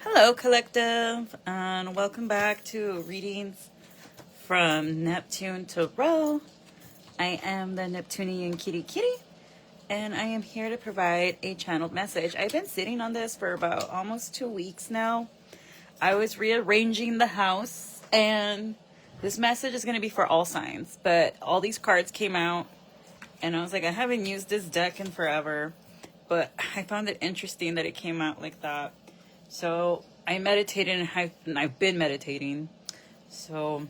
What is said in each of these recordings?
Hello, collective, and welcome back to readings from Neptune to Ro. I am the Neptunian Kitty Kitty, and I am here to provide a channeled message. I've been sitting on this for about almost 2 weeks now. I was rearranging the house, and this message is going to be for all signs, but all these cards came out, and I was like, I haven't used this deck in forever, but I found it interesting that it came out like that. So I meditated and I've been meditating. So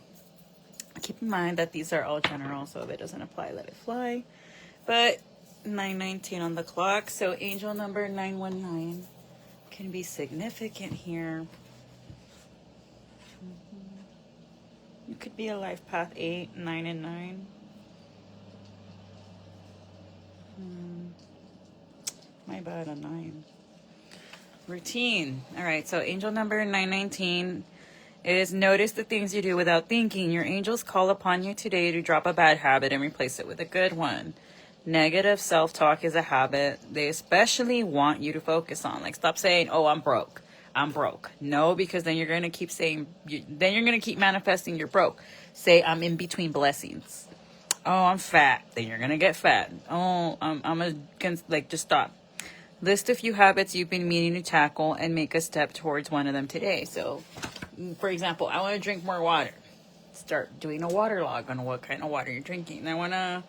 keep in mind that these are all general. So if it doesn't apply, let it fly. But 9:19 on the clock. So angel number 919 can be significant here. It could be a life path 8, 9, and 9. My bad, a 9. Routine. All right, so angel number 919 is notice the things you do without thinking. Your angels call upon you today to drop a bad habit and replace it with a good one. Negative self-talk is a habit they especially want you to focus on. Like, stop saying, oh, I'm broke. I'm broke. No, because then you're going to keep saying, then you're going to keep manifesting you're broke. Say, I'm in between blessings. Oh, I'm fat. Then you're going to get fat. Oh, just stop. List a few habits you've been meaning to tackle and make a step towards one of them today. So, for example, I want to drink more water. Start doing a water log on what kind of water you're drinking. I want to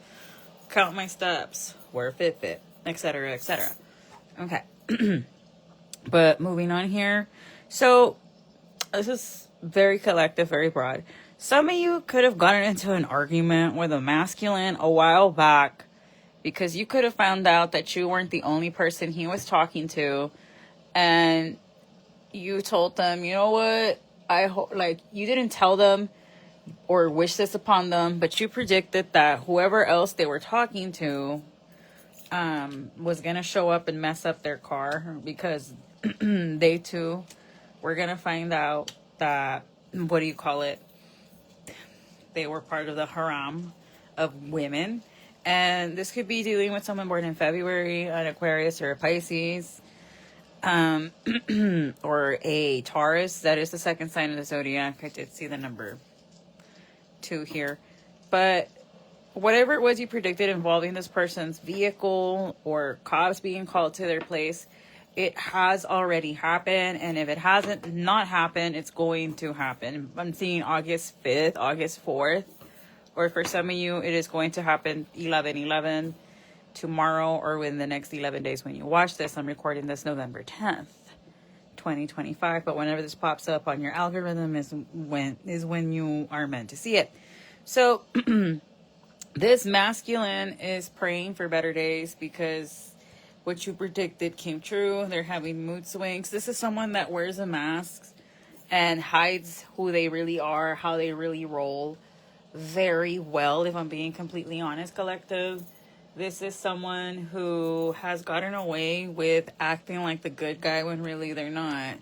count my steps, wear a Fitbit, etc., etc. Okay. But moving on here. So, this is very collective, very broad. Some of you could have gotten into an argument with a masculine a while back, because you could have found out that you weren't the only person he was talking to, and you told them, you know what, you didn't tell them or wish this upon them, but you predicted that whoever else they were talking to was gonna show up and mess up their car, because they too were gonna find out that, they were part of the harem of women. And this could be dealing with someone born in February, an Aquarius or a Pisces, or a Taurus. That is the second sign of the zodiac. I did see the number 2 here. But whatever it was you predicted involving this person's vehicle or cops being called to their place, it has already happened. And if it hasn't not happened, it's going to happen. I'm seeing August 5th, August 4th. Or for some of you, it is going to happen 11/11 tomorrow, or within the next 11 days when you watch this. I'm recording this November 10th, 2025. But whenever this pops up on your algorithm is when you are meant to see it. So this masculine is praying for better days, because what you predicted came true. They're having mood swings. This is someone that wears a mask and hides who they really are, how they really roll, very well, if I'm being completely honest, collective. This is someone who has gotten away with acting like the good guy when really they're not.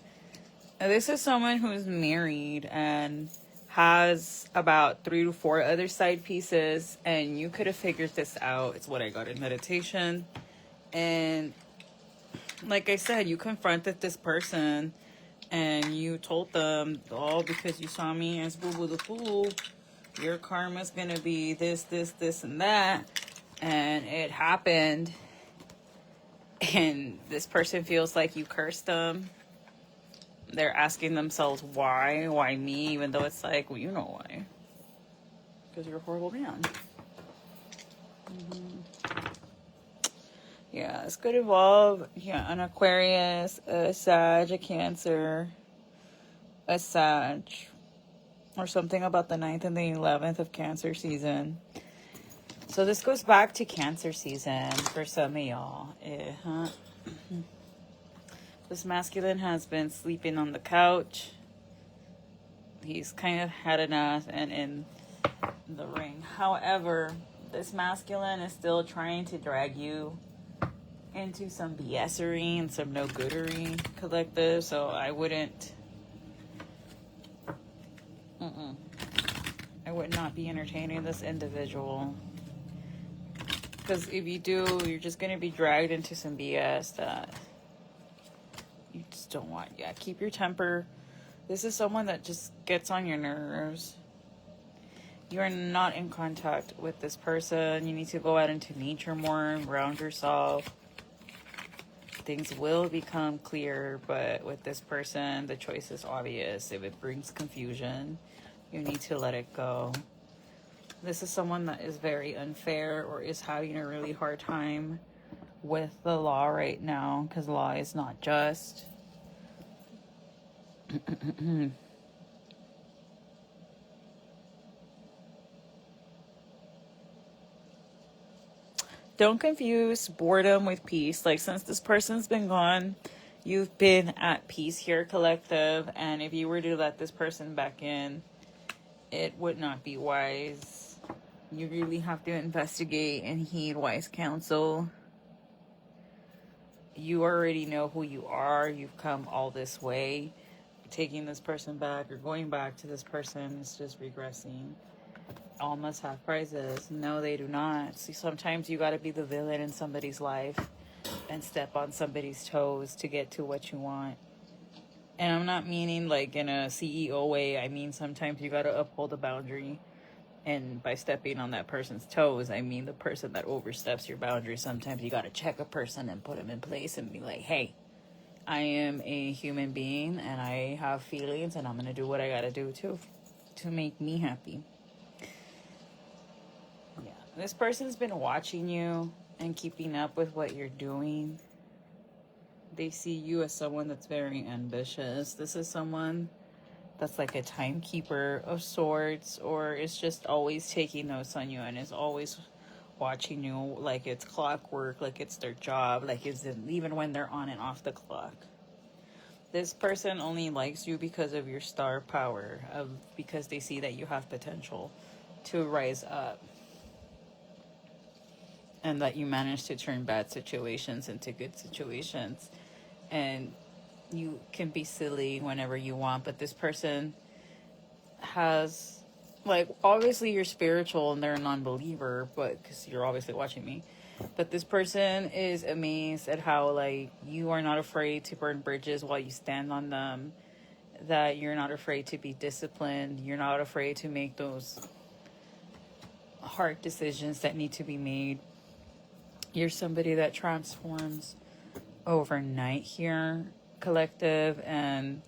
This is someone who's married and has about 3 to 4 other side pieces, and you could have figured this out. It's what I got in meditation. And like I said, you confronted this person and you told them, all because you saw me as boo boo the fool, your karma's gonna be this, and that. And it happened. And this person feels like you cursed them. They're asking themselves, why? Why me? Even though it's like, well, you know why. Because you're a horrible man. Yeah, this could involve an Aquarius, a Sag, a Cancer, a Sag, or something about the 9th and the 11th of Cancer season. So this goes back to Cancer season for some of y'all. This masculine has been sleeping on the couch. He's kind of had enough and in the ring. However, this masculine is still trying to drag you into some BSery and some no goodery, collective. So I wouldn't I would not be entertaining this individual, because if you do, you're just going to be dragged into some BS that you just just don't want. Yeah, keep your temper. This is someone that just gets on your nerves. You are not in contact with this person. You need to go out into nature more, ground yourself. Things will become clear, but with this person, the choice is obvious. If it brings confusion, you need to let it go. This is someone that is very unfair or is having a really hard time with the law right now, because law is not just. Don't confuse boredom with peace. Like, since this person's been gone, you've been at peace here, collective. And if you were to let this person back in, it would not be wise. You really have to investigate and heed wise counsel. You already know who you are. You've come all this way. Taking this person back or going back to this person is just regressing. All must have prizes. No, they do not. See, sometimes you got to be the villain in somebody's life and step on somebody's toes to get to what you want. And I'm not meaning like in a CEO way. I mean, sometimes you got to uphold a boundary. And by stepping on that person's toes, I mean the person that oversteps your boundary. Sometimes you got to check a person and put them in place and be like, hey, I am a human being and I have feelings and I'm going to do what I got to do to make me happy. Yeah, this person's been watching you and keeping up with what you're doing. They see you as someone that's very ambitious. This is someone that's like a timekeeper of sorts, or is just always taking notes on you and is always watching you like it's clockwork, like it's their job, like it's even when they're on and off the clock. This person only likes you because of your star power, because they see that you have potential to rise up. And that you manage to turn bad situations into good situations. And you can be silly whenever you want, but this person has, like, obviously you're spiritual and they're a non-believer, but because you're obviously watching me. But this person is amazed at how, like, you are not afraid to burn bridges while you stand on them. That you're not afraid to be disciplined. You're not afraid to make those hard decisions that need to be made. You're somebody that transforms overnight here, collective, and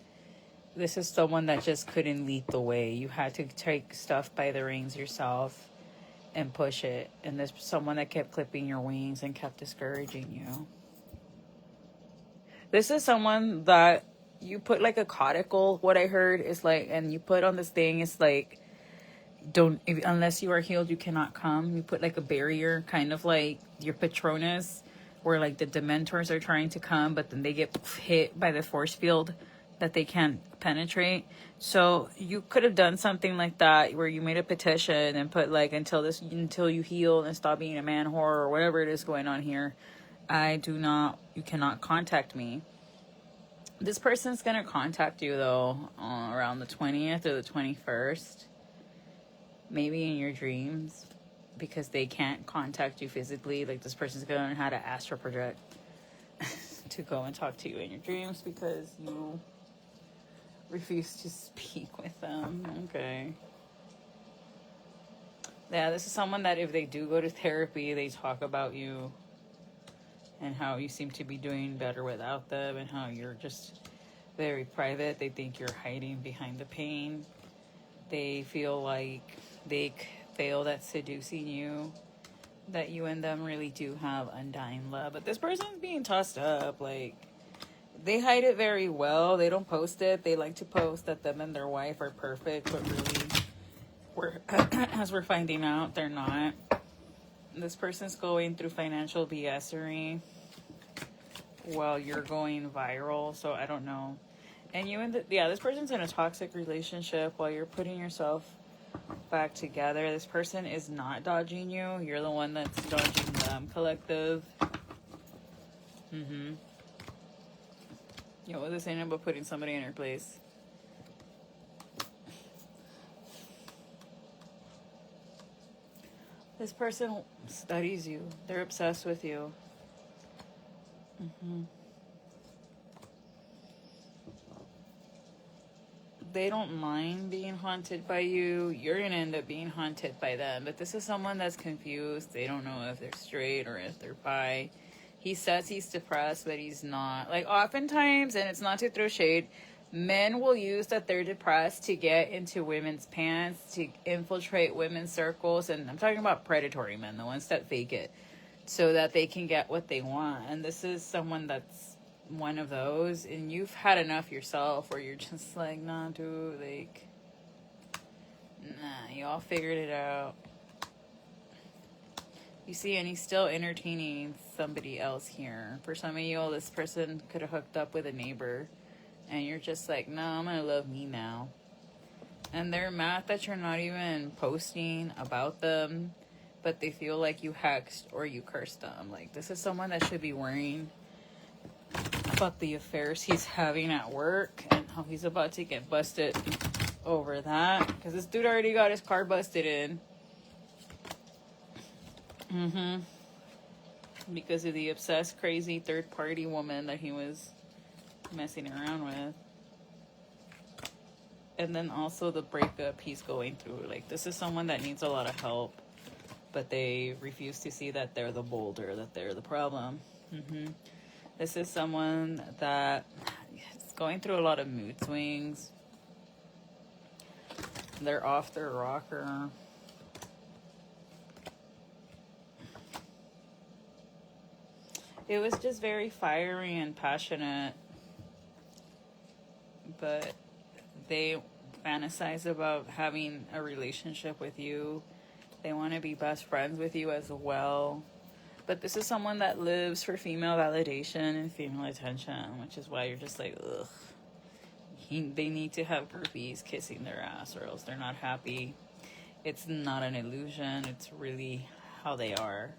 this is someone that just couldn't lead the way. You had to take stuff by the reins yourself and push it. And there's someone that kept clipping your wings and kept discouraging you. This is someone that you put like a caudicle, what I heard is like, and you put on this thing, it's like, unless you are healed, you cannot come. You put like a barrier, kind of like your Patronus, where like the Dementors are trying to come, but then they get hit by the force field that they can't penetrate. So you could have done something like that, where you made a petition and put like, until you heal and stop being a man whore or whatever it is going on here, you cannot contact me. This person's gonna contact you though around the 20th or the 21st. Maybe in your dreams, because they can't contact you physically. Like, this person's going to learn how to astral project to go and talk to you in your dreams because you refuse to speak with them. Okay. Yeah, this is someone that if they do go to therapy, they talk about you and how you seem to be doing better without them and how you're just very private. They think you're hiding behind the pain. They feel like they failed at seducing you, that you and them really do have undying love. But this person's being tossed up. Like, they hide it very well. They don't post it. They like to post that them and their wife are perfect, but really, as we're finding out, they're not. This person's going through financial BSery while you're going viral, so I don't know. And this person's in a toxic relationship while you're putting yourself back together. This person is not dodging you. You're the one that's dodging them, collective. What was I saying about putting somebody in her place? This person studies you. They're obsessed with you. they don't mind being haunted by you. You're going to end up being haunted by them. But this is someone that's confused. They don't know if they're straight or if they're bi. He says he's depressed, but he's not. Like, oftentimes, and it's not to throw shade, men will use that they're depressed to get into women's pants, to infiltrate women's circles. And I'm talking about predatory men, the ones that fake it, so that they can get what they want. And this is someone that's one of those, and you've had enough yourself where you're just like, nah, dude, like, nah, you all figured it out. You see, and he's still entertaining somebody else here. For some of you, this person could have hooked up with a neighbor, and you're just like, no, I'm gonna love me now. And they're mad that you're not even posting about them, but they feel like you hexed or you cursed them. Like, this is someone that should be worrying about the affairs he's having at work and how he's about to get busted over that, because this dude already got his car busted in. Because of the obsessed, crazy third-party woman that he was messing around with. And then also the breakup he's going through. Like, this is someone that needs a lot of help, but they refuse to see that they're the boulder, that they're the problem. This is someone that is going through a lot of mood swings. They're off their rocker. It was just very fiery and passionate. But they fantasize about having a relationship with you. They want to be best friends with you as well. But this is someone that lives for female validation and female attention, which is why you're just like, ugh. They need to have groupies kissing their ass or else they're not happy. It's not an illusion. It's really how they are.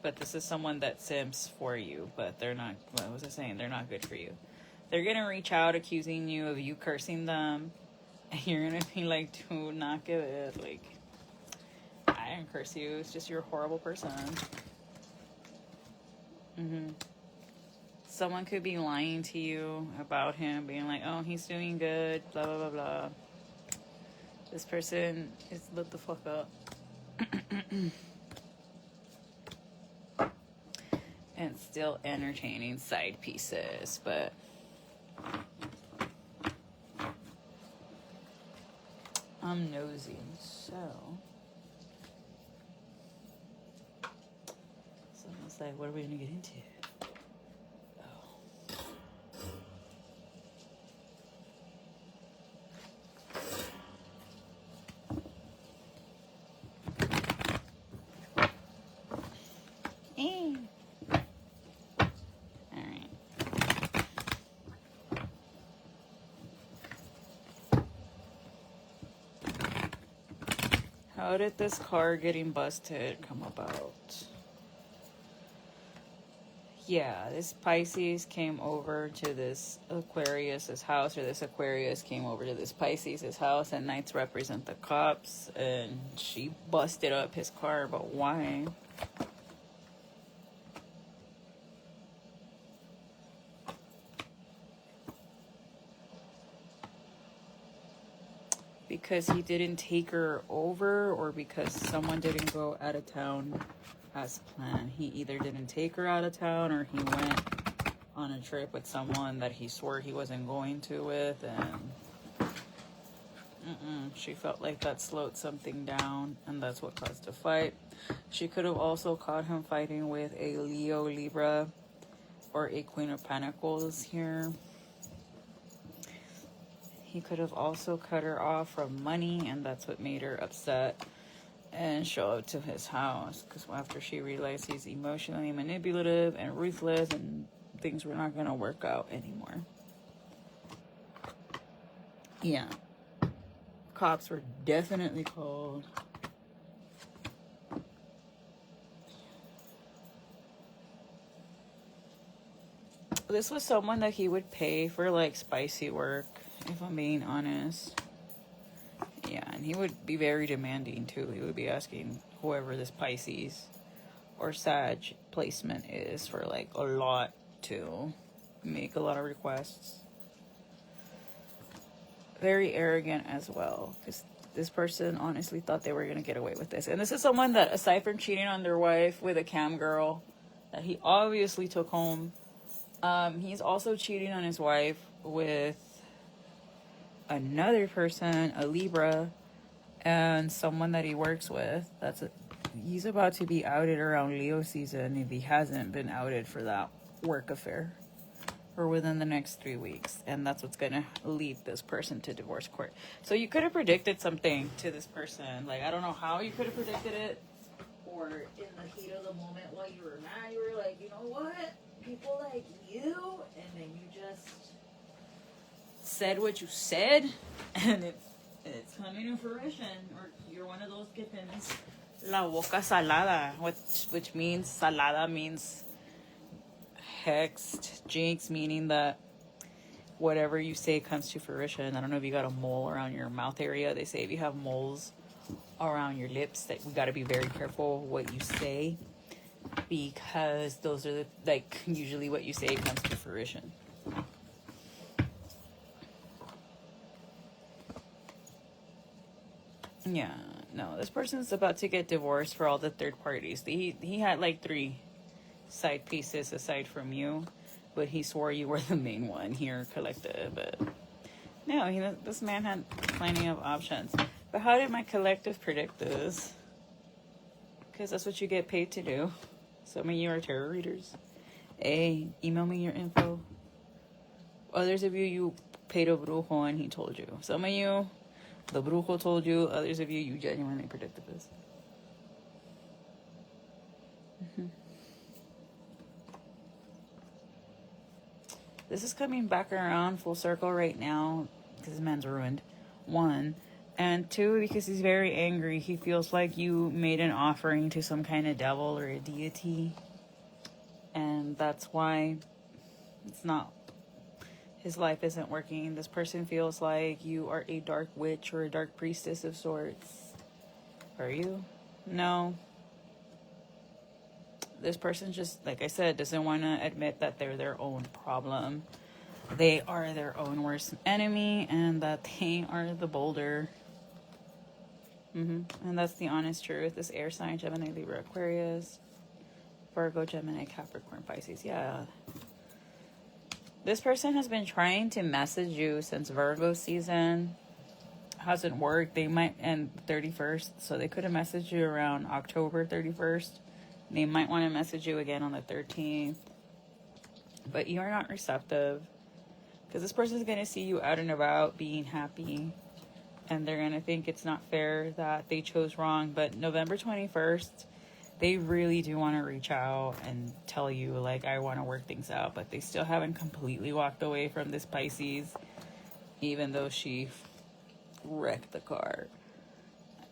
But this is someone that simps for you, but they're not, what was I saying? They're not good for you. They're going to reach out accusing you of you cursing them. And you're going to be like, dude, not give it. Like, I didn't curse you. It's just you're a horrible person. Someone could be lying to you about him, being like, oh, he's doing good, blah, blah, blah, blah. This person is lit the fuck up. And still entertaining side pieces, but I'm nosy, so someone's like, what are we gonna get into? How did this car getting busted come about? Yeah, this Pisces came over to this Aquarius's house, or this Aquarius came over to this Pisces's house, and Knights represent the cops, and she busted up his car, but why? Because he didn't take her over, or because someone didn't go out of town as planned. He either didn't take her out of town, or he went on a trip with someone that he swore he wasn't going to with, and she felt like that slowed something down, and that's what caused the fight. She could have also caught him fighting with a Leo, Libra, or a Queen of Pentacles here. He could have also cut her off from money, and that's what made her upset and show up to his house. Because after she realized he's emotionally manipulative and ruthless, and things were not going to work out anymore. Yeah. Cops were definitely called. This was someone that he would pay for, like, spicy work, if I'm being honest. Yeah, and he would be very demanding, too. He would be asking whoever this Pisces or Sag placement is for, like, a lot to make a lot of requests. very arrogant as well, because this person honestly thought they were going to get away with this. And this is someone that, aside from cheating on their wife with a cam girl that he obviously took home, he's also cheating on his wife with another person, a Libra, and someone that he works with. He's about to be outed around Leo season if he hasn't been outed for that work affair, or within the next 3 weeks. And that's what's going to lead this person to divorce court. So you could have predicted something to this person. Like, I don't know how you could have predicted it, or in the heat of the moment while you were mad, you were like, you know what? People like you, and then you just said what you said, and it's coming to fruition. Or you're one of those kittens. La boca salada, which means salada means hexed, jinx, meaning that whatever you say comes to fruition. I don't know if you got a mole around your mouth area. They say if you have moles around your lips, that we got to be very careful what you say, because those are usually what you say comes to fruition. Yeah, no, this person's about to get divorced for all the third parties. He had like 3 side pieces aside from you, but he swore you were the main one here, collective. But no, this man had plenty of options. But how did my collective predict this? Because that's what you get paid to do. Some of you are tarot readers. Hey, email me your info. Others of you paid a brujo and he told you. Some of you, the brujo told you. Others of you genuinely predicted this. This is coming back around full circle right now because this man's ruined. 1. And 2, because he's very angry. He feels like you made an offering to some kind of devil or a deity. And that's why his life isn't working. This person feels like you are a dark witch or a dark priestess of sorts. Are you? No. This person just, like I said, doesn't want to admit that they're their own problem. They are their own worst enemy, and that they are the boulder. And that's the honest truth. This air sign, Gemini, Libra, Aquarius, Virgo, Gemini, Capricorn, Pisces. Yeah. This person has been trying to message you since Virgo season. Hasn't worked. They might end 31st, so they could have messaged you around October 31st. They might want to message you again on the 13th. But you are not receptive. Because this person is going to see you out and about being happy. And they're going to think it's not fair that they chose wrong. But November 21st, they really do want to reach out and tell you, like, I want to work things out. But they still haven't completely walked away from this Pisces. Even though she wrecked the car.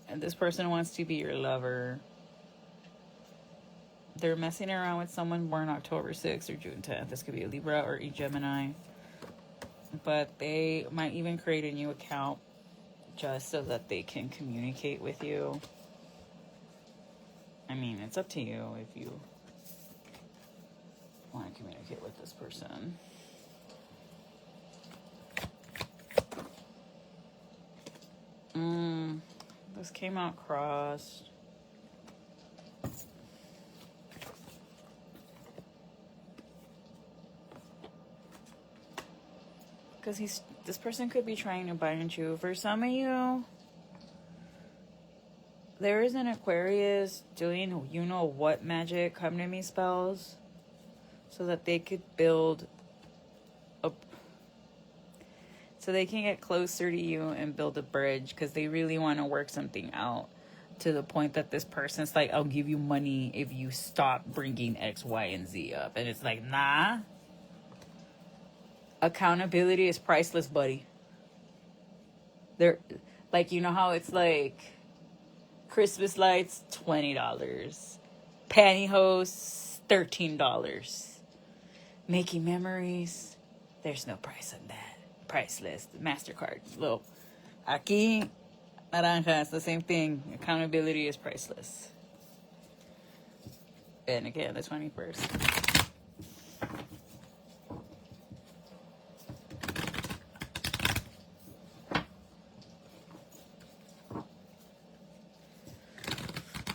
And this person wants to be your lover. They're messing around with someone born October 6th or June 10th. This could be a Libra or a Gemini. But they might even create a new account just so that they can communicate with you. I mean, it's up to you if you want to communicate with this person. This came out crossed. Because this person could be trying to bind you. For some of you, there is an Aquarius doing you know what magic, come to me spells, so that they could build up, so they can get closer to you and build a bridge, because they really want to work something out to the point that this person's like, I'll give you money if you stop bringing X, Y, and Z up. And it's like, nah. Accountability is priceless, buddy. They're like, you know how it's like Christmas lights, $20. Pantyhose, $13. Making memories, there's no price on that. Priceless. MasterCard. Little. Aquí, naranja, it's the same thing. Accountability is priceless. And again, the 21st.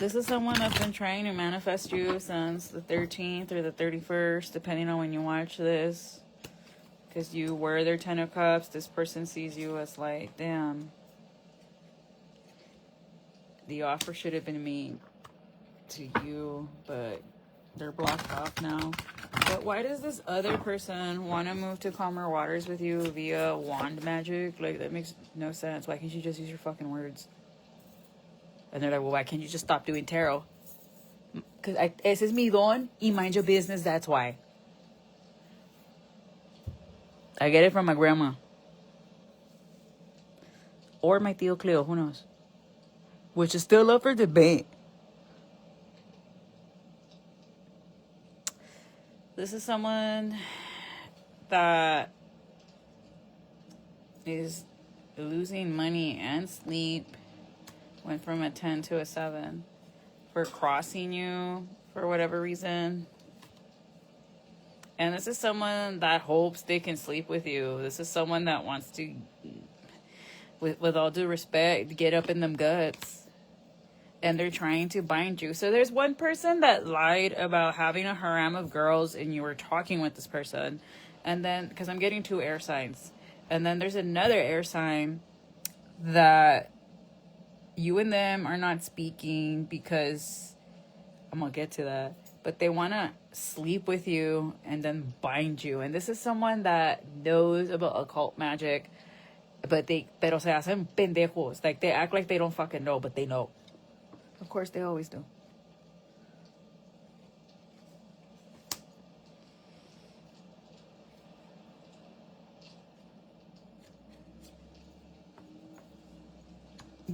This is someone that's been trying to manifest you since the 13th or the 31st, depending on when you watch this. Because you were their 10 of Cups. This person sees you as like, damn. The offer should have been made to you, but they're blocked off now. But why does this other person want to move to calmer waters with you via wand magic? Like, that makes no sense. Why can't you just use your fucking words? And they're like, well, why can't you just stop doing tarot? Because ese es mi don y mind your business, that's why. I get it from my grandma. Or my tío Cleo, who knows? Which is still up for debate. This is someone that is losing money and sleep. Went from a 10 to a 7 for crossing you for whatever reason. And this is someone that hopes they can sleep with you. This is someone that wants to, with all due respect, get up in them guts. And they're trying to bind you. So there's one person that lied about having a harem of girls and you were talking with this person. And then, because I'm getting 2 air signs. And then there's another air sign that you and them are not speaking because, I'm going to get to that, but they want to sleep with you and then bind you. And this is someone that knows about occult magic, but pero se hacen pendejos. Like, they act like they don't fucking know, but they know. Of course, they always do.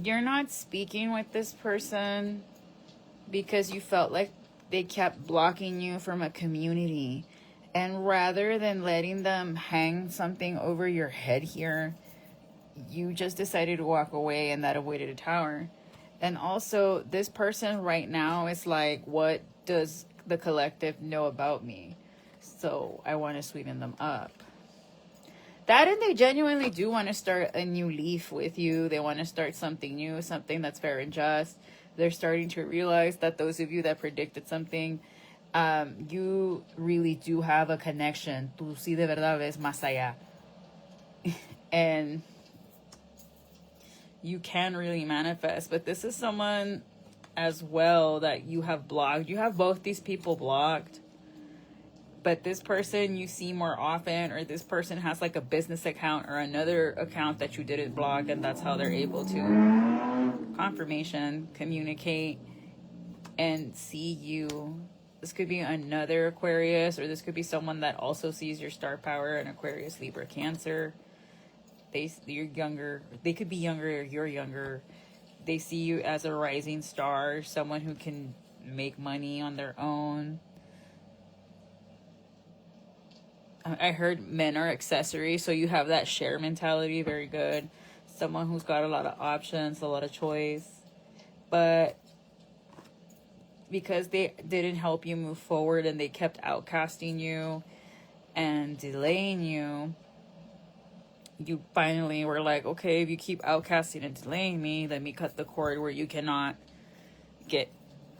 You're not speaking with this person because you felt like they kept blocking you from a community. And rather than letting them hang something over your head here, you just decided to walk away, and that avoided a tower. And also, this person right now is like, what does the collective know about me? So I want to sweeten them up. That, and they genuinely do want to start a new leaf with you. They want to start something new, something that's fair and just. They're starting to realize that those of you that predicted something, you really do have a connection. Tú sí de verdad ves más allá. And you can really manifest. But this is someone as well that you have blocked. You have both these people blocked. But this person you see more often, or this person has like a business account or another account that you didn't block, and that's how they're able to confirmation, communicate, and see you. This could be another Aquarius, or this could be someone that also sees your star power, an Aquarius, Libra, Cancer. You're younger. They could be younger, or you're younger. They see you as a rising star, someone who can make money on their own. I heard men are accessories, so you have that share mentality, very good. Someone who's got a lot of options, a lot of choice. But because they didn't help you move forward and they kept outcasting you and delaying you, you finally were like, okay, if you keep outcasting and delaying me, let me cut the cord where you cannot get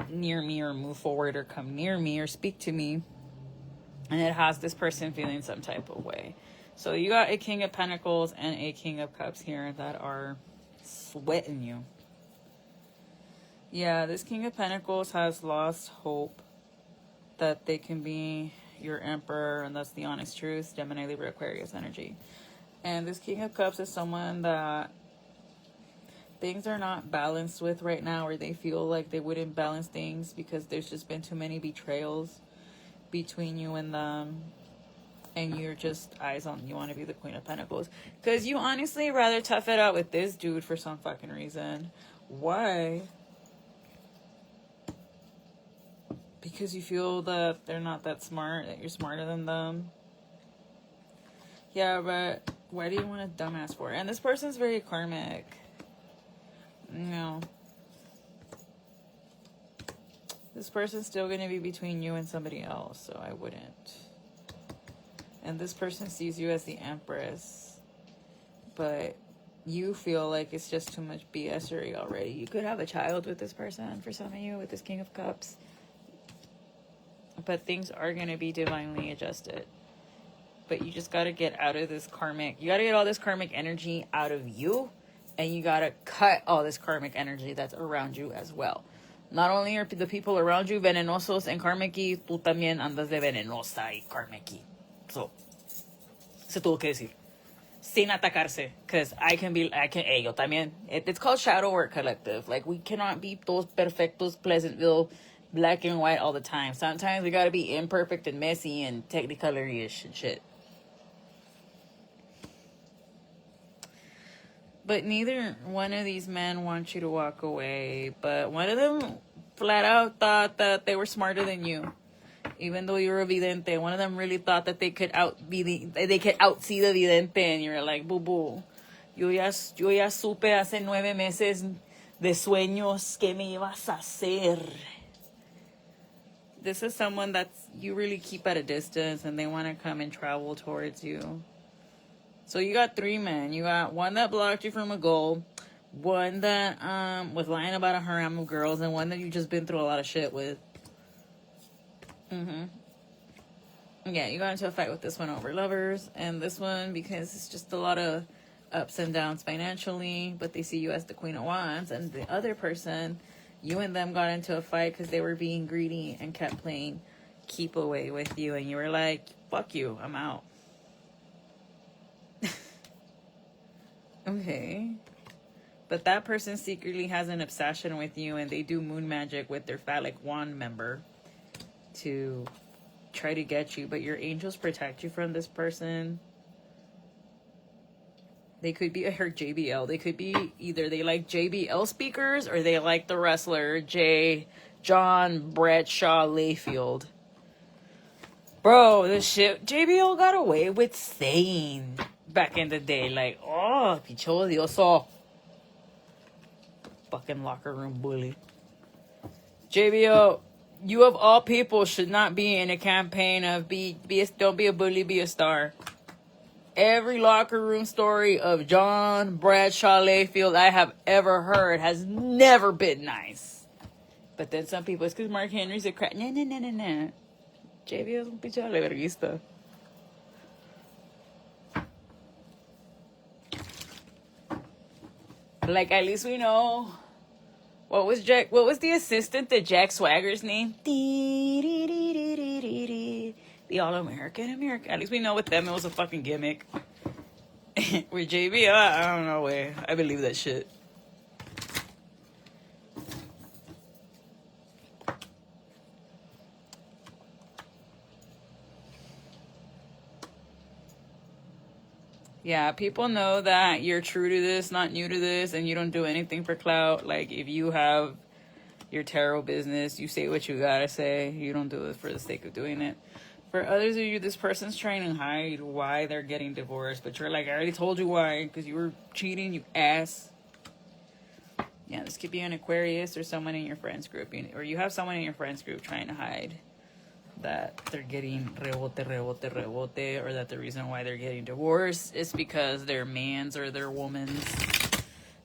near me or move forward or come near me or speak to me. And it has this person feeling some type of way. So you got a King of Pentacles and a King of Cups here that are sweating you. Yeah, this King of Pentacles has lost hope that they can be your Emperor, and that's the honest truth. Gemini, Libra, Aquarius energy. And this King of Cups is someone that things are not balanced with right now, or they feel like they wouldn't balance things because there's just been too many betrayals between you and them, and you're just eyes on, you want to be the Queen of Pentacles because you honestly rather tough it out with this dude for some fucking reason. Why? Because you feel that they're not that smart, that you're smarter than them. Yeah, but why do you want a dumbass for? And this person's very karmic. No. This person's still going to be between you and somebody else, so I wouldn't. And this person sees you as the Empress. But you feel like it's just too much BSery already. You could have a child with this person, for some of you, with this King of Cups. But things are going to be divinely adjusted. But you just got to get out of this karmic. You got to get all this karmic energy out of you. And you got to cut all this karmic energy that's around you as well. Not only are the people around you venenosos and karmic-y, tú también andas de venenosa y karmic-y. So, se tuvo que decir. Sin atacarse. Because yo también. It's called Shadow Work Collective. Like, we cannot be those perfectos, Pleasantville, black and white all the time. Sometimes we got to be imperfect and messy and technicolor-ish and shit. But neither one of these men wants you to walk away. But one of them flat out thought that they were smarter than you. Even though you were a vidente, one of them really thought that they could outsee the vidente. And you were like, boo boo. Yo ya supe hace 9 meses de sueños que me ibas a hacer. This is someone that you really keep at a distance and they want to come and travel towards you. So you got 3 men. You got one that blocked you from a goal, one that was lying about a harem of girls, and one that you've just been through a lot of shit with. Yeah, you got into a fight with this one over lovers, and this one because it's just a lot of ups and downs financially, but they see you as the Queen of Wands, and the other person, you and them got into a fight because they were being greedy and kept playing keep away with you, and you were like, fuck you, I'm out. Okay. But that person secretly has an obsession with you, and they do moon magic with their phallic wand member to try to get you. But your angels protect you from this person. They could be, I heard JBL. They could be either they like JBL speakers or they like the wrestler John Bradshaw Layfield. Bro, this shit, JBL got away with saying back in the day, like, oh, picho odioso. Fucking locker room bully. JBL, you of all people should not be in a campaign of don't be a bully, be a star. Every locker room story of John Bradshaw Layfield I have ever heard has never been nice. But then some people, it's because Mark Henry's a crap. Nah. JBL's un picho aleverguista. Like, at least we know what was the assistant to Jack Swagger's name? The All-American. At least we know with them it was a fucking gimmick. With JB, I don't know way. I believe that shit. Yeah, people know that you're true to this, not new to this, and you don't do anything for clout. Like, if you have your tarot business, you say what you gotta say. You don't do it for the sake of doing it. For others of you, this person's trying to hide why they're getting divorced, but you're like, I already told you why, because you were cheating, you ass. Yeah, this could be an Aquarius or someone in your friends group, or you have someone in your friends group trying to hide that they're getting rebote, or that the reason why they're getting divorced is because their man's or their woman's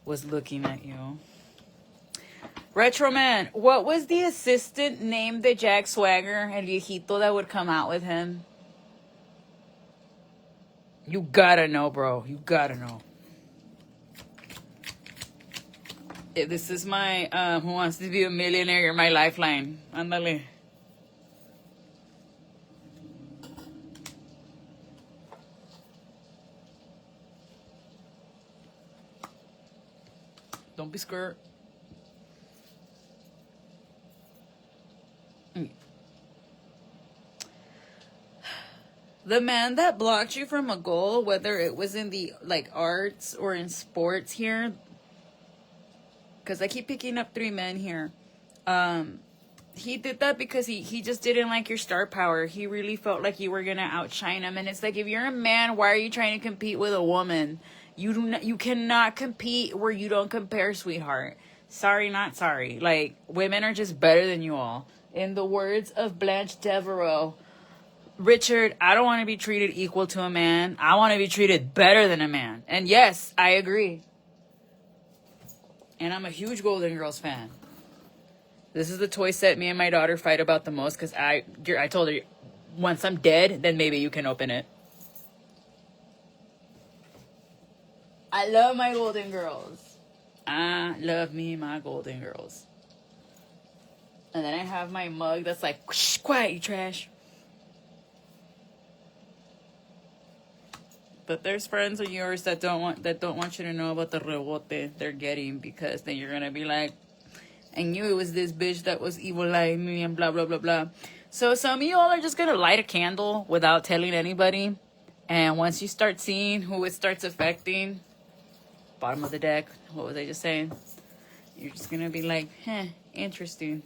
was looking at you. Retro Man, what was the assistant named the Jack Swagger, el viejito that would come out with him? You gotta know, bro. You gotta know. This is my Who Wants to Be a Millionaire, you're my lifeline. Ándale. Don't be scared. The man that blocked you from a goal, whether it was in the like arts or in sports here, because I keep picking up 3 men here. He did that because he just didn't like your star power. He really felt like you were gonna outshine him. And it's like, if you're a man, why are you trying to compete with a woman? You cannot compete where you don't compare, sweetheart. Sorry, not sorry. Like, women are just better than you all. In the words of Blanche Devereaux, Richard, I don't want to be treated equal to a man. I want to be treated better than a man. And yes, I agree. And I'm a huge Golden Girls fan. This is the toy set me and my daughter fight about the most because I told her, once I'm dead, then maybe you can open it. I love my Golden Girls. I love me my Golden Girls. And then I have my mug that's like, whoosh, quiet, you trash. But there's friends of yours that don't want you to know about the rebote they're getting, because then you're gonna be like, I knew it was this bitch that was evil like me and blah blah blah blah. So some of y'all are just gonna light a candle without telling anybody, and once you start seeing who it starts affecting, bottom of the deck, what was I just saying? You're just gonna be like, interesting.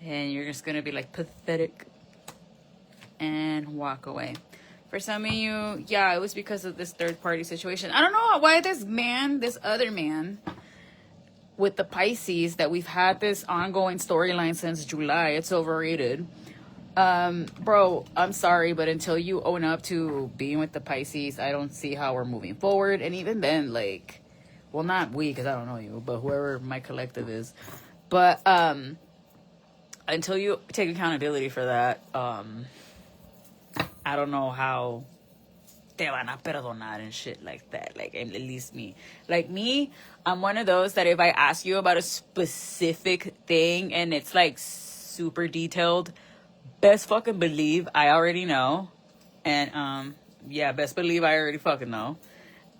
And you're just gonna be like, pathetic, and walk away. For some of you, yeah, it was because of this third party situation. I don't know why this other man with the Pisces, that we've had this ongoing storyline since July. It's overrated. Bro, I'm sorry, but until you own up to being with the Pisces, I don't see how we're moving forward. And even then, like, well, not we, because I don't know you, but whoever my collective is. But until you take accountability for that, I don't know how te van a perdonar and shit like that. Like, at least me. Like, me, I'm one of those that if I ask you about a specific thing and it's, like, super detailed, best fucking believe I already know. And, yeah, best believe I already fucking know.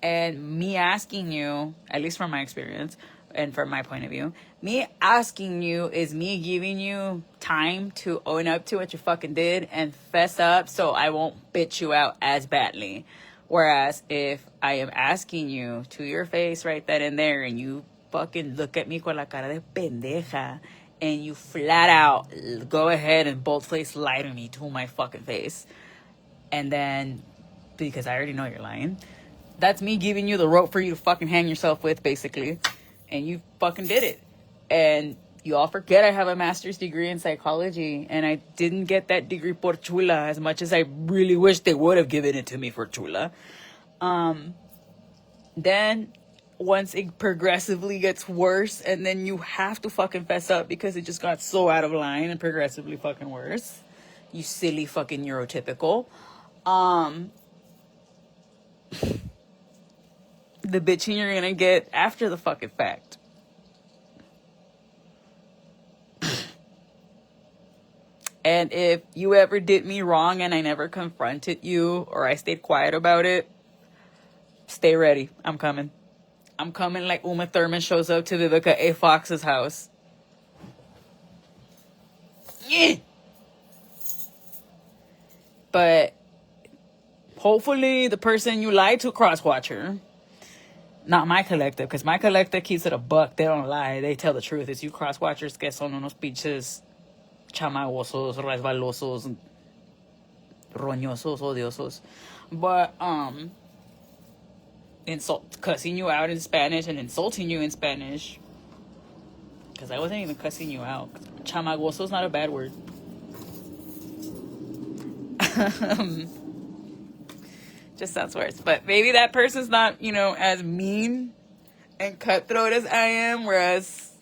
And me asking you, at least from my experience and from my point of view, me asking you is me giving you time to own up to what you fucking did and fess up so I won't bitch you out as badly. Whereas if I am asking you to your face right then and there and you fucking look at me con la cara de pendeja and you flat out go ahead and bold-faced lie to me to my fucking face, and then, because I already know you're lying, that's me giving you the rope for you to fucking hang yourself with, basically. And you fucking did it. And you all forget I have a master's degree in psychology, and I didn't get that degree por chula, as much as I really wish they would have given it to me for chula. Then once it progressively gets worse, and then you have to fucking fess up because it just got so out of line and progressively fucking worse. You silly fucking neurotypical. The bitching you're gonna get after the fucking fact. And if you ever did me wrong and I never confronted you or I stayed quiet about it, stay ready. I'm coming. I'm coming like Uma Thurman shows up to Vivica A. Fox's house. Yeah. But hopefully the person you lied to cross-watch her. Not my collective, because my collective keeps it a buck. They don't lie. They tell the truth. It's you cross-watchers que son unos pinches chamagosos, resbalosos, roñosos, odiosos. But, cussing you out in Spanish and insulting you in Spanish. Because I wasn't even cussing you out. Chamagoso is not a bad word. Just sounds worse. But maybe that person's not, as mean and cutthroat as I am. Whereas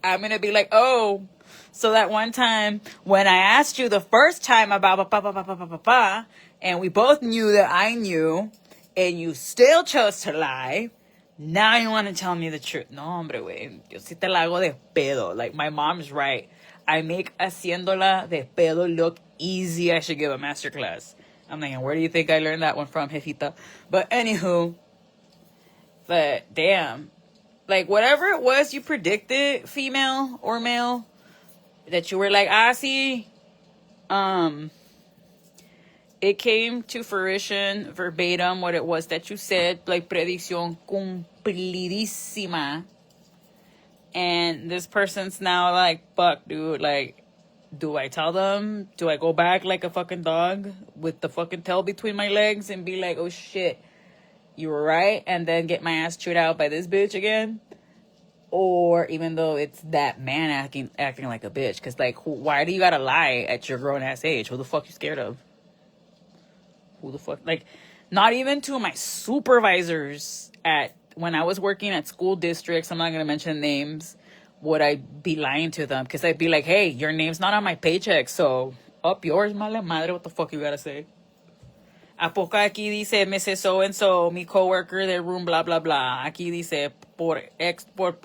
I'm going to be like, oh, so that one time when I asked you the first time about and we both knew that I knew, and you still chose to lie, now you want to tell me the truth. No, hombre, güey. Yo sí te la hago de pedo. Like, my mom's right. I make haciéndola de pedo look easy. I should give a masterclass. I'm thinking, where do you think I learned that one from, jefita? But anywho, but damn. Like, whatever it was you predicted, female or male, that you were like, see, it came to fruition verbatim what it was that you said, like predicción cumplidísima. And this person's now like, fuck, dude, like, do I tell them? Do I go back like a fucking dog with the fucking tail between my legs and be like, oh shit, you were right, and then get my ass chewed out by this bitch again? Or even though it's that man acting like a bitch, because like, why do you gotta lie at your grown ass age? Who the fuck you scared of? Who the fuck? Like, not even to my supervisors at when I was working at school districts, I'm not going to mention names, would I be lying to them? Because I'd be like, hey, your name's not on my paycheck, so up yours, mala madre, what the fuck you gotta say? ¿A poco aquí dice Mrs. So-and-so, mi coworker de room, blah, blah, blah? Aquí dice, por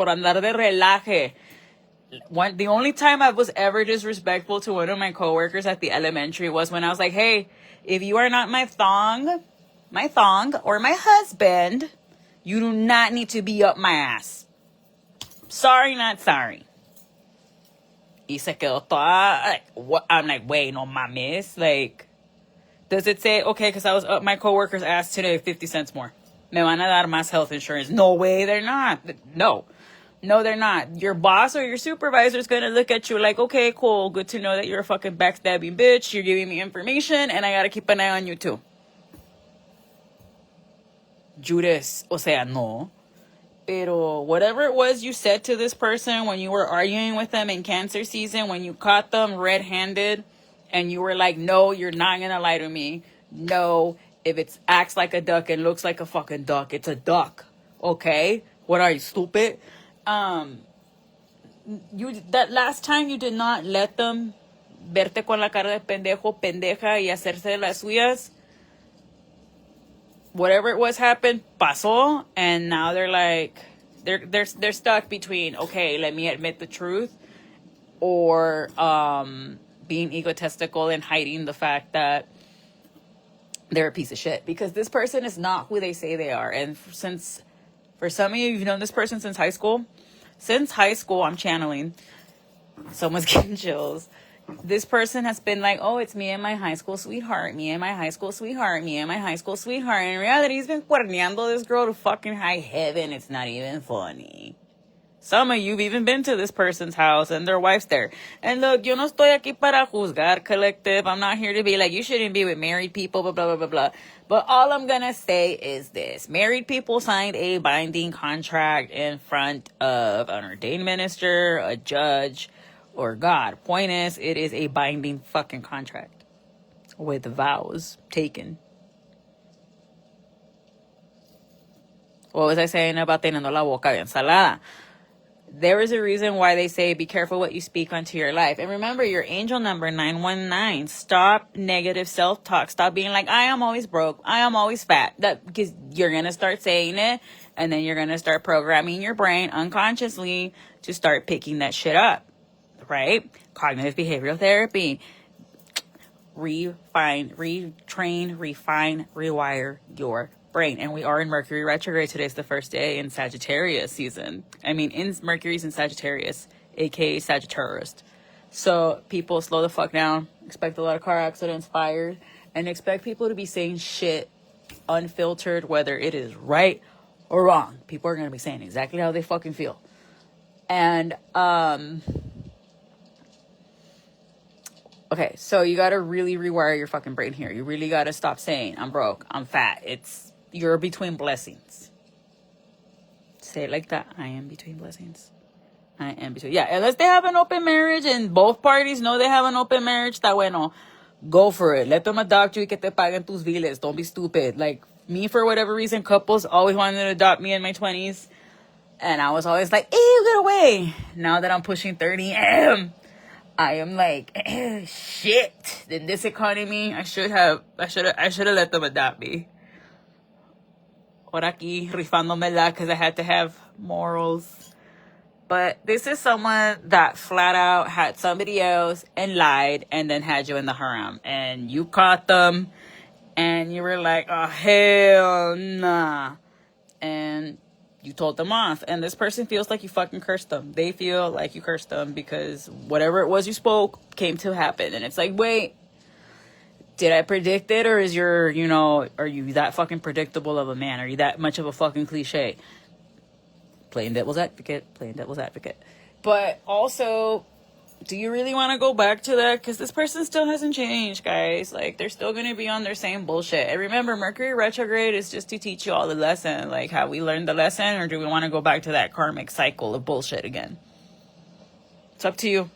andar de relaje. The only time I was ever disrespectful to one of my coworkers at the elementary was when I was like, hey, if you are not my thong, or my husband, you do not need to be up my ass. Sorry, not sorry. Y se quedó toda, like, what? I'm like, wait, no mames. Like, does it say, okay, because I was up my coworker's ass today, 50 cents more. Me van a dar más health insurance. No way, they're not. No, they're not. Your boss or your supervisor is going to look at you like, okay, cool. Good to know that you're a fucking backstabbing bitch. You're giving me information, and I got to keep an eye on you, too. Judas, o sea, no. Pero whatever it was you said to this person when you were arguing with them in cancer season, when you caught them red-handed, and you were like, no, you're not going to lie to me. No, if it acts like a duck and looks like a fucking duck, it's a duck. Okay? What are you, stupid? That last time you did not let them verte con la cara de pendejo, pendeja, y hacerse de las suyas. Whatever it was happened, pasó, and now they're like, they're stuck between, okay, let me admit the truth, or being egotistical and hiding the fact that they're a piece of shit, because this person is not who they say they are. And since, for some of you, you've known this person since high school. Since high school, I'm channeling. Someone's getting chills. This person has been like, oh, it's me and my high school sweetheart, me and my high school sweetheart, me and my high school sweetheart. And in reality, he's been cuerneando this girl to fucking high heaven. It's not even funny. Some of you have even been to this person's house and their wife's there. And look, yo no estoy aquí para juzgar, collective. I'm not here to be like, you shouldn't be with married people, blah, blah, blah, blah, blah. But all I'm going to say is this. Married people signed a binding contract in front of an ordained minister, a judge, or God. Point is, it is a binding fucking contract with vows taken. What was I saying about teniendo la boca bien salada? There is a reason why they say be careful what you speak onto your life. And remember your angel number 919. Stop negative self-talk. Stop being like, I am always broke. I am always fat. That because you're going to start saying it, and then you're going to start programming your brain unconsciously to start picking that shit up. Right? Cognitive behavioral therapy. Refine, retrain, refine, rewire your brain. And we are in Mercury retrograde. Today's the first day in Sagittarius season. I mean, in Mercury's in Sagittarius, aka Sagittarius. So people slow the fuck down. Expect a lot of car accidents, fires, and expect people to be saying shit unfiltered, whether it is right or wrong. People are going to be saying exactly how they fucking feel. And, okay, so you got to really rewire your fucking brain here. You really got to stop saying, I'm broke, I'm fat. You're between blessings. Say it like that. I am between blessings. I am between. Yeah, unless they have an open marriage and both parties know they have an open marriage, está bueno. Go for it. Let them adopt you y que te paguen tus biles. Don't be stupid. Like, me, for whatever reason, couples always wanted to adopt me in my 20s. And I was always like, ew, get away. Now that I'm pushing 30, I am like, shit. In this economy, I should have let them adopt me. Por aquí, rifándomela, because I had to have morals. But this is someone that flat out had somebody else and lied and then had you in the harem. And you caught them and you were like, oh, hell nah. And you told them off. And this person feels like you fucking cursed them. They feel like you cursed them because whatever it was you spoke came to happen. And it's like, wait, did I predict it? Or is are you that fucking predictable of a man? Are you that much of a fucking cliche? Playing devil's advocate. But also, do you really want to go back to that? Because this person still hasn't changed, guys. Like, they're still going to be on their same bullshit. And remember, Mercury retrograde is just to teach you all the lesson. Like, have we learned the lesson? Or do we want to go back to that karmic cycle of bullshit again? It's up to you.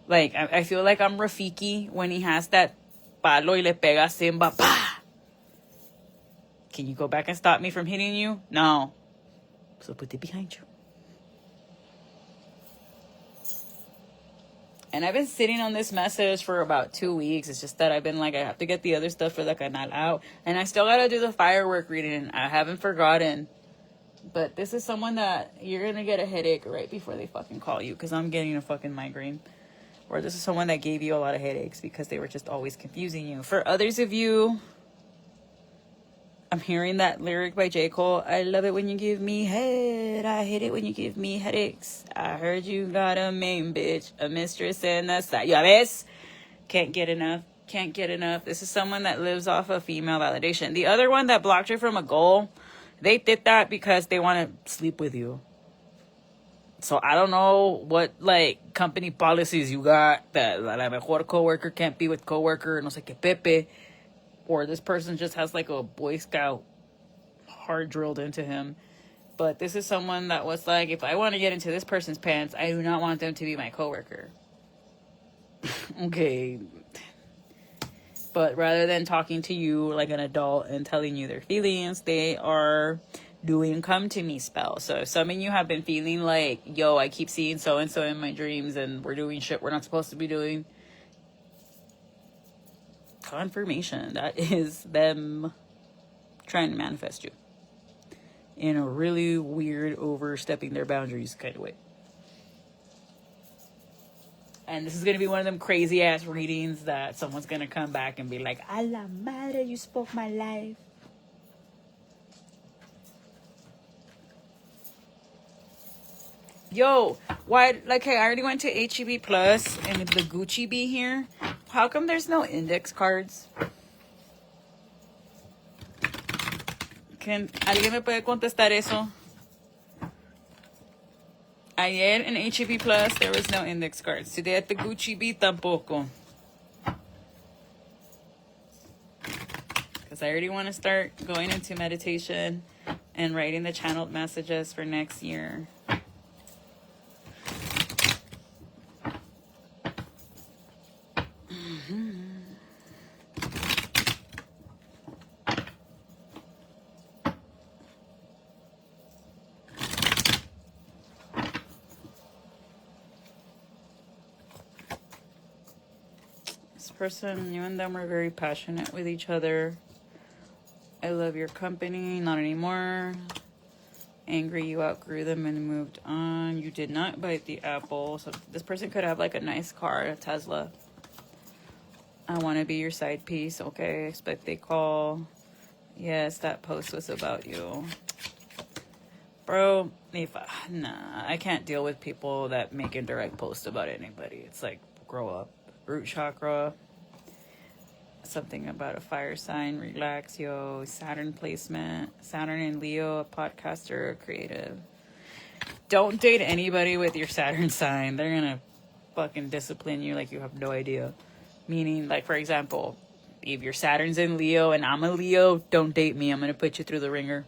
Like, I feel like I'm Rafiki when he has that palo y le pega Simba. Pa! Can you go back and stop me from hitting you? No. So put it behind you. And I've been sitting on this message for about 2 weeks. It's just that I've been like, I have to get the other stuff for the canal out. And I still got to do the firework reading. I haven't forgotten. But this is someone that you're going to get a headache right before they fucking call you. Because I'm getting a fucking migraine. Or this is someone that gave you a lot of headaches because they were just always confusing you. For others of you, I'm hearing that lyric by J. Cole. I love it when you give me head. I hate it when you give me headaches. I heard you got a main bitch, a mistress, and a side. Ya ves? Can't get enough. Can't get enough. This is someone that lives off of female validation. The other one that blocked you from a goal, they did that because they want to sleep with you. So I don't know what, like, company policies you got that la mejor coworker can't be with coworker, no sé qué pepe. Or this person just has like a Boy Scout heart drilled into him. But this is someone that was like, if I want to get into this person's pants, I do not want them to be my coworker. Okay. But rather than talking to you like an adult and telling you their feelings, they are doing come to me spells. So if some of you have been feeling like, yo, I keep seeing so-and-so in my dreams and we're doing shit we're not supposed to be doing, confirmation. That is them trying to manifest you in a really weird, overstepping their boundaries kind of way. And this is going to be one of them crazy ass readings that someone's going to come back and be like, a la madre, you spoke my life. Yo, why? Like, hey, I already went to HEB Plus and the Gucci B here. How come there's no index cards? ¿Alguien me puede contestar eso? Ayer in HEB Plus, there was no index cards. Today at the Gucci B, tampoco. Because I already want to start going into meditation and writing the channeled messages for next year. Person, you and them were very passionate with each other. I love your company, not anymore. Angry, you outgrew them and moved on. You did not bite the apple. So this person could have like a nice car, a Tesla. I want to be your side piece. Okay, expect they call. Yes, that post was about you. Bro, nah, I can't deal with people that make indirect posts about anybody. It's like, grow up. Root chakra. Something about a fire sign. Relax, yo. Saturn placement. Saturn in Leo, a podcaster, a creative. Don't date anybody with your Saturn sign. They're gonna fucking discipline you like you have no idea. Meaning, like, for example, if your Saturn's in Leo and I'm a Leo, don't date me. I'm gonna put you through the ringer.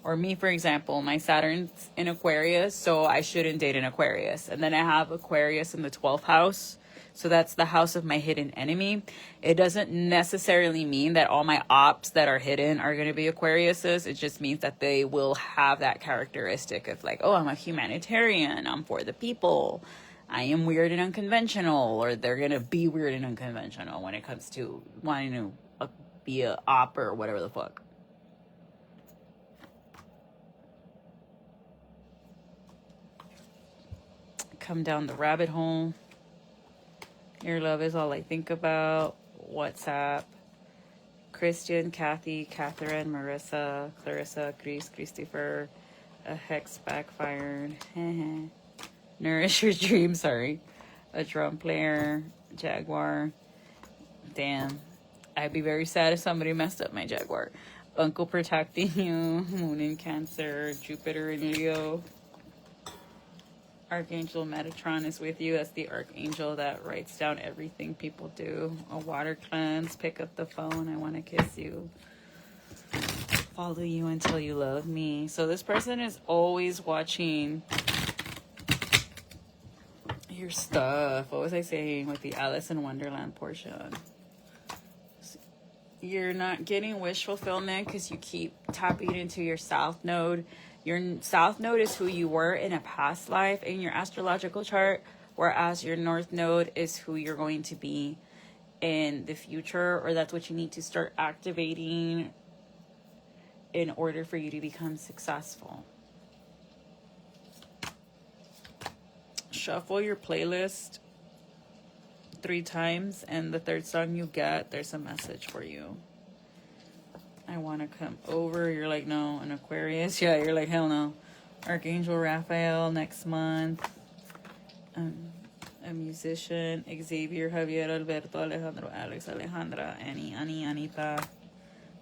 Or me, for example, my Saturn's in Aquarius, so I shouldn't date an Aquarius. And then I have Aquarius in the 12th house. So that's the house of my hidden enemy. It doesn't necessarily mean that all my ops that are hidden are going to be Aquariuses. It just means that they will have that characteristic of like, oh, I'm a humanitarian. I'm for the people. I am weird and unconventional. Or they're going to be weird and unconventional when it comes to wanting to be a op or whatever the fuck. Come down the rabbit hole. Your love is all I think about. WhatsApp. Christian, Kathy, Catherine, Marissa, Clarissa, Chris, Christopher. A hex backfired. Nourish your dream, sorry. A drum player. Jaguar. Damn. I'd be very sad if somebody messed up my Jaguar. Uncle protecting you. Moon in Cancer. Jupiter in Leo. Archangel Metatron is with you. That's the archangel that writes down everything people do. A water cleanse. Pick up the phone. I want to kiss you. Follow you until you love me. So this person is always watching your stuff. What was I saying with the Alice in Wonderland portion? You're not getting wish fulfillment because you keep tapping into your south node. Your south node is who you were in a past life in your astrological chart, whereas your north node is who you're going to be in the future, or that's what you need to start activating in order for you to become successful. Shuffle your playlist 3 times, and the third song you get, there's a message for you. I want to come over. You're like, no. An Aquarius? Yeah, you're like, hell no. Archangel Raphael next month. A musician. Xavier, Javier, Alberto, Alejandro, Alex, Alejandra, Annie, Anita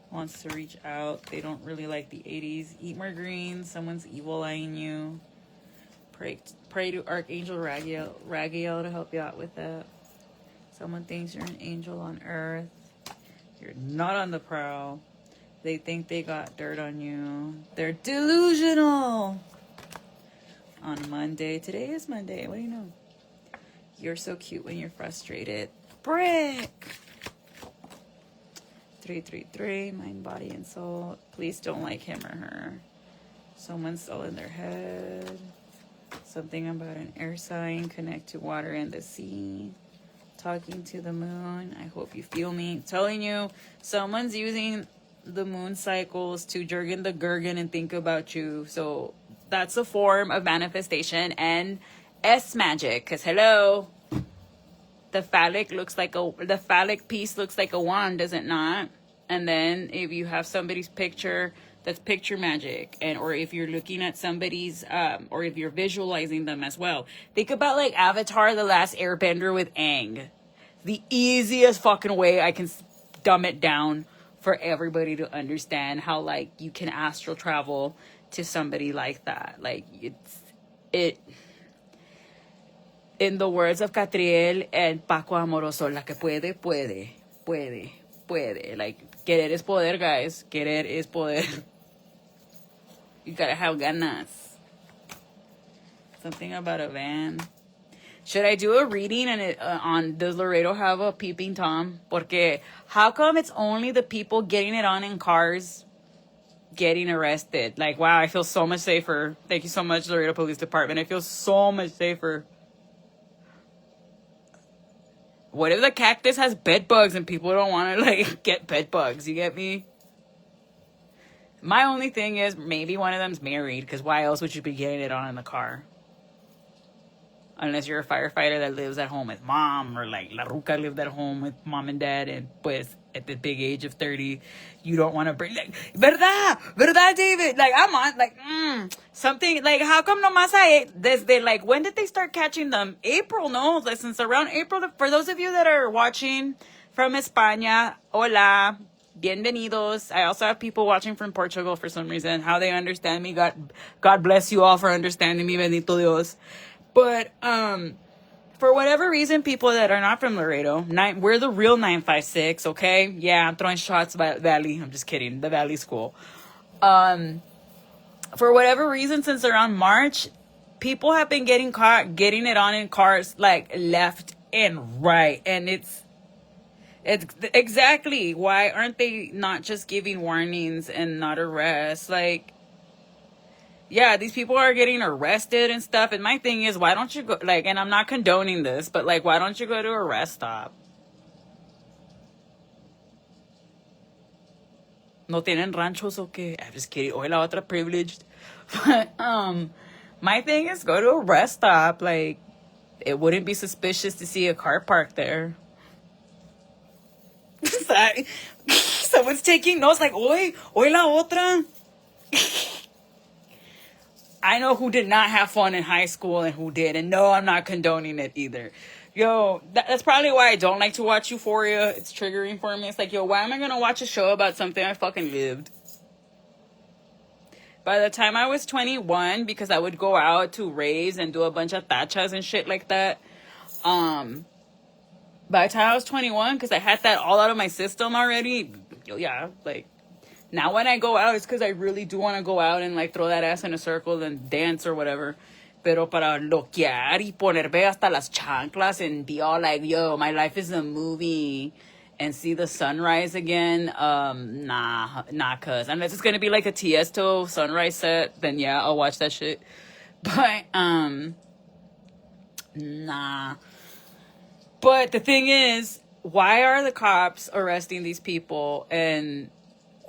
wants to reach out. They don't really like the 80s. Eat more greens. Someone's evil eyeing you. Pray to Archangel Ragiel to help you out with that. Someone thinks you're an angel on earth. You're not on the prowl. They think they got dirt on you. They're delusional. On Monday. Today is Monday. What do you know? You're so cute when you're frustrated. Brick. 333. Mind, body, and soul. Please don't like him or her. Someone's still in their head. Something about an air sign. Connect to water and the sea. Talking to the moon. I hope you feel me. I'm telling you, someone's using the moon cycles to Jurgen the Gurgen and think about you. So that's a form of manifestation and S magic. Because hello, the phallic piece looks like a wand, does it not? And then if you have somebody's picture, that's picture magic. And or if you're looking at somebody's or if you're visualizing them as well. Think about like Avatar the Last Airbender with Aang. The easiest fucking way I can dumb it down for everybody to understand how like you can astral travel to somebody like that. Like it in the words of Catriel and Paco Amoroso, la que puede. Like, querer es poder, guys. Querer es poder. You gotta have ganas. Something about a van. Should I do a reading on does Laredo have a peeping Tom? Porque how come it's only the people getting it on in cars getting arrested? Like, wow, I feel so much safer. Thank you so much, Laredo Police Department. I feel so much safer. What if the cactus has bed bugs and people don't want to, like, get bed bugs? You get me? My only thing is maybe one of them's married, because why else would you be getting it on in the car? Unless you're a firefighter that lives at home with mom, or like La Ruca lived at home with mom and dad, and pues at the big age of 30, you don't want to bring, like, verdad, David? Like, I'm on, like, something, like, how come no más hay, desde, like, when did they start catching them? April, no? Since around April, for those of you that are watching from España, hola, bienvenidos. I also have people watching from Portugal for some reason. How they understand me, God bless you all for understanding me, bendito Dios. But, for whatever reason, people that are not from Laredo, we're the real 956, okay? Yeah, I'm throwing shots about Valley. I'm just kidding. The Valley School. For whatever reason, since around March, people have been getting caught getting it on in cars, like, left and right. And it's exactly why aren't they not just giving warnings and not arrests? Like, yeah, these people are getting arrested and stuff. And my thing is, why don't you go, like, and I'm not condoning this, but, like, why don't you go to a rest stop? No tienen ranchos o qué? I'm just kidding. Hoy la otra privileged. But, my thing is, go to a rest stop. Like, it wouldn't be suspicious to see a car parked there. Sorry. Someone's taking notes, like, hoy la otra. I know who did not have fun in high school and who did. And no, I'm not condoning it either. Yo, that's probably why I don't like to watch Euphoria. It's triggering for me. It's like, yo, why am I going to watch a show about something I fucking lived? By the time I was 21, because I would go out to raves and do a bunch of tachas and shit like that. By the time I was 21, because I had that all out of my system already. Yeah, like, now when I go out, it's because I really do want to go out and, like, throw that ass in a circle and dance or whatever. Pero para loquear y ponerme hasta las chanclas and be all like, yo, my life is a movie. and see the sunrise again, cuz unless it's gonna be like a Tiesto sunrise set, then yeah, I'll watch that shit. But nah. But the thing is, why are the cops arresting these people, and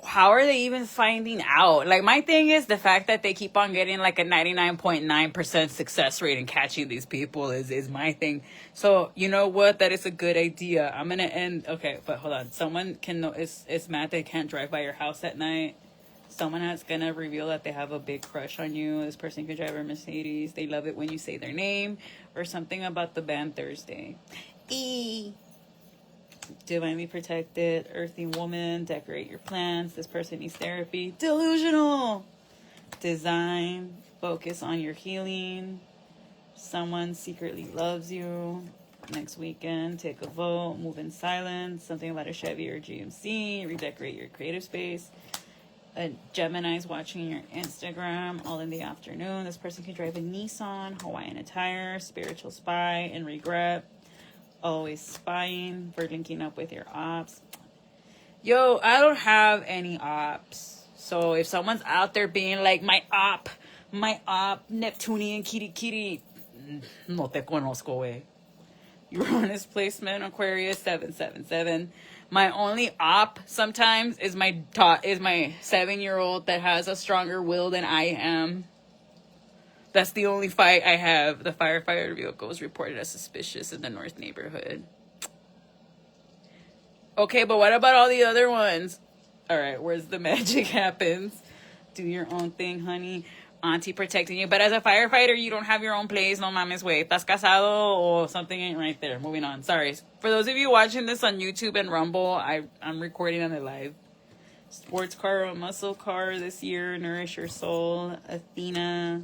how are they even finding out? Like, my thing is the fact that they keep on getting like a 99.9% success rate in catching these people is my thing. So, you know what? That is a good idea. I'm going to end. Okay, but hold on. Someone can know. It's mad they can't drive by your house at night. Someone that's going to reveal that they have a big crush on you. This person could drive a Mercedes. They love it when you say their name, or something about the band Thursday. Divinely protected, earthy woman, decorate your plants. This person needs therapy. Delusional. Design, focus on your healing. Someone secretly loves you. Next weekend, take a vote, move in silence. Something about a Chevy or GMC. Redecorate your creative space. A Gemini's watching your Instagram all in the afternoon. This person can drive a Nissan, Hawaiian attire, spiritual spy, and regret. Always spying, for linking up with your ops. Yo, I don't have any ops. So if someone's out there being like, my op, Neptunian kitty, no te conozco, wey. Uranus placement, Aquarius 777. My only op sometimes is my 7-year-old that has a stronger will than I am. That's the only fight I have. The firefighter vehicle was reported as suspicious in the North neighborhood. Okay, but what about all the other ones? All right, where's the magic happens? Do your own thing, honey. Auntie protecting you. But as a firefighter, you don't have your own place. No mames, wey. Estás casado or something ain't right there. Moving on. Sorry. For those of you watching this on YouTube and Rumble, I'm recording on the live. Sports car or muscle car this year. Nourish your soul. Athena.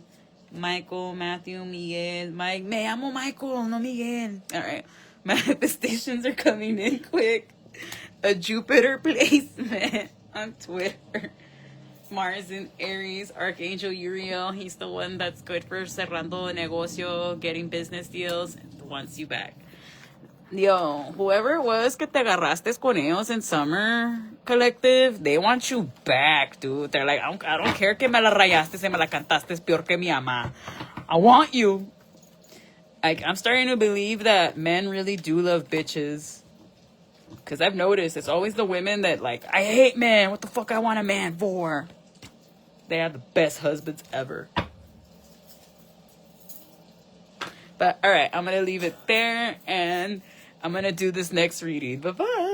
Michael, Matthew, Miguel. Mike, me amo Michael, no Miguel. All right. Manifestations are coming in quick. A Jupiter placement on Twitter. Mars in Aries, Archangel Uriel. He's the one that's good for cerrando negocio, getting business deals, wants you back. Yo, whoever it was que te agarraste con ellos in Summer Collective, they want you back, dude. They're like, I don't care que me la rayaste, se me la cantaste, peor que mi ama. I want you. Like, I'm starting to believe that men really do love bitches. Because I've noticed it's always the women that, like, I hate men. What the fuck I want a man for? They have the best husbands ever. But, all right, I'm going to leave it there, and I'm going to do this next reading. Bye-bye.